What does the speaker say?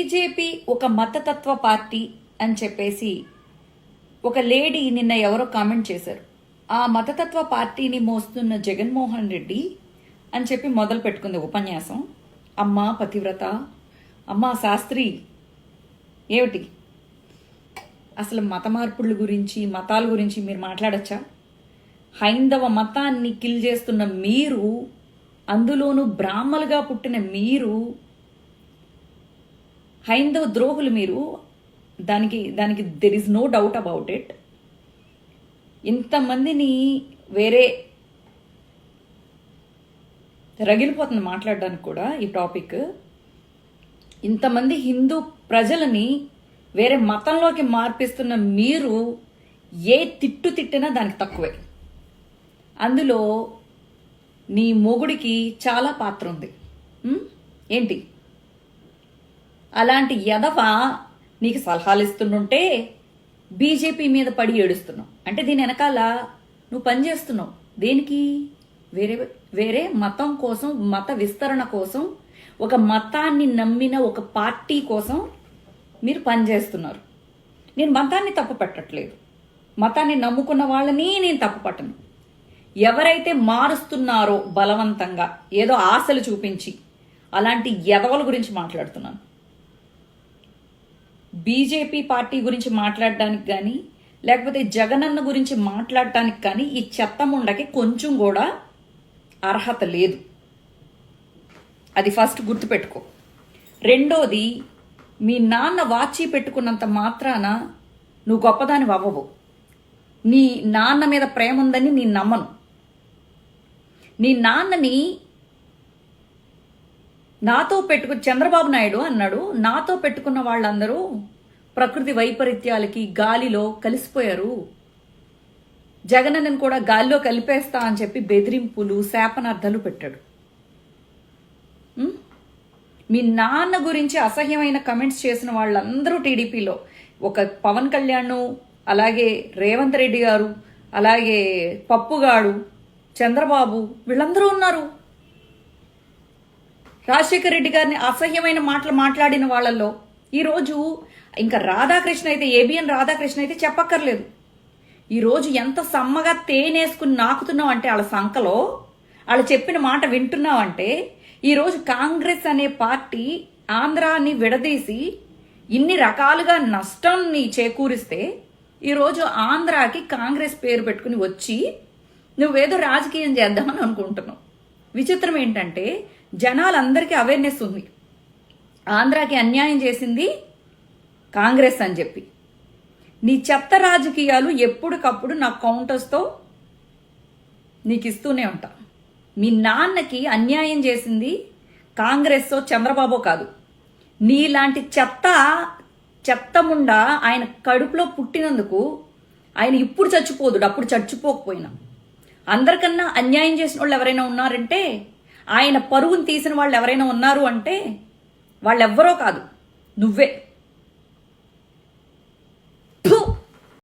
BJP ఒక మతతత్వ party అని చెప్పేసి ఒక లేడీ నిన్న ఎవరో కామెంట్ చేశారు. ఆ మతతత్వ పార్టీని మోస్తున్న జగన్మోహన్ రెడ్డి అని చెప్పి మొదలు పెట్టుకుంది ఉపన్యాసం. అమ్మ పతివ్రత, అమ్మ శాస్త్రి, ఏమిటి అసలు మత మార్పుల గురించి, మతాల గురించి మీరు మాట్లాడచ్చా? హైందవ మతాన్ని కిల్ చేస్తున్న మీరు, అందులోనూ బ్రాహ్మలుగా పుట్టిన మీరు హైందవ ద్రోహులు మీరు. దానికి there is no doubt about it. ఇంతమందిని వేరే రగిలిపోతుంది మాట్లాడడానికి కూడా ఈ టాపిక్. ఇంతమంది హిందూ ప్రజలని వేరే మతంలోకి మార్పిస్తున్న మీరు ఏ తిట్టు తిట్టినా దానికి తక్కువే. అందులో నీ మొగుడికి చాలా పాత్ర ఉంది. ఏంటి అలాంటి ఎదవ నీకు సలహాలు ఇస్తుంటే బీజేపీ మీద పడి ఏడుస్తున్నావు అంటే దీని వెనకాల నువ్వు పనిచేస్తున్నావు. దేనికి? వేరే మతం కోసం, మత విస్తరణ కోసం, ఒక మతాన్ని నమ్మిన ఒక పార్టీ కోసం మీరు పనిచేస్తున్నారు. నేను మతాన్ని తప్పు పెట్టట్లేదు, మతాన్ని నమ్ముకున్న వాళ్ళని నేను తప్పు పట్టను. ఎవరైతే మారుస్తున్నారో బలవంతంగా ఏదో ఆశలు చూపించి అలాంటి ఎదవల గురించి మాట్లాడుతున్నాను. బీజేపీ పార్టీ గురించి మాట్లాడడానికి కానీ, లేకపోతే జగనన్న గురించి మాట్లాడటానికి కానీ ఈ చెత్తముండకి కొంచెం కూడా అర్హత లేదు. అది ఫస్ట్ గుర్తుపెట్టుకో. రెండోది, మీ నాన్న వాచి పెట్టుకున్నంత మాత్రాన నువ్వు గొప్పదాని అవ్వవు. నీ నాన్న మీద ప్రేమ ఉందని నేను నమ్మను. నీ నాన్నని నాతో చంద్రబాబు నాయుడు అన్నాడు, నాతో పెట్టుకున్న వాళ్ళందరూ ప్రకృతి వైపరీత్యాలకి గాలిలో కలిసిపోయారు, జగనన్నను కూడా గాలిలో కలిపేస్తా అని చెప్పి బెదిరింపులు, శాపనార్థాలు పెట్టాడు. మీ నాన్న గురించి అసహ్యమైన కమెంట్స్ చేసిన వాళ్ళందరూ టీడీపీలో, ఒక పవన్ కళ్యాణ్, అలాగే రేవంత్ రెడ్డి గారు, అలాగే పప్పుగాడు, చంద్రబాబు, వీళ్ళందరూ ఉన్నారు. రాజశేఖర్ రెడ్డి గారిని అసహ్యమైన మాటలు మాట్లాడిన వాళ్ళల్లో ఈరోజు ఇంకా రాధాకృష్ణ అయితే, ఏబిఎన్ రాధాకృష్ణ అయితే చెప్పక్కర్లేదు. ఈరోజు ఎంత సమ్మగా తేనేసుకుని నాకుతున్నావు అంటే వాళ్ళ సంకలో, వాళ్ళు చెప్పిన మాట వింటున్నావు అంటే, ఈరోజు కాంగ్రెస్ అనే పార్టీ ఆంధ్రాని విడదీసి ఇన్ని రకాలుగా నష్టాన్ని చేకూరిస్తే, ఈరోజు ఆంధ్రాకి కాంగ్రెస్ పేరు పెట్టుకుని వచ్చి నువ్వేదో రాజకీయం చేద్దామని అనుకుంటున్నావు. విచిత్రం ఏంటంటే జనాలందరికీ అవేర్నెస్ ఉంది, ఆంధ్రాకి అన్యాయం చేసింది కాంగ్రెస్ అని చెప్పి. నీ చెత్త రాజకీయాలు ఎప్పటికప్పుడు నా కౌంటర్స్తో నీకు ఇస్తూనే ఉంటా. మీ నాన్నకి అన్యాయం చేసింది కాంగ్రెస్ చంద్రబాబు కాదు. నీలాంటి చెత్తముండా ఆయన కడుపులో పుట్టినందుకు ఆయన ఇప్పుడు చచ్చిపోదుడు, అప్పుడు చచ్చిపోకపోయినా. అందరికన్నా అన్యాయం చేసిన వాళ్ళు ఎవరైనా ఉన్నారంటే, ఆయన పరుగును తీసిన వాళ్ళు ఎవరైనా ఉన్నారు అంటే వాళ్ళెవ్వరో కాదు, నువ్వే.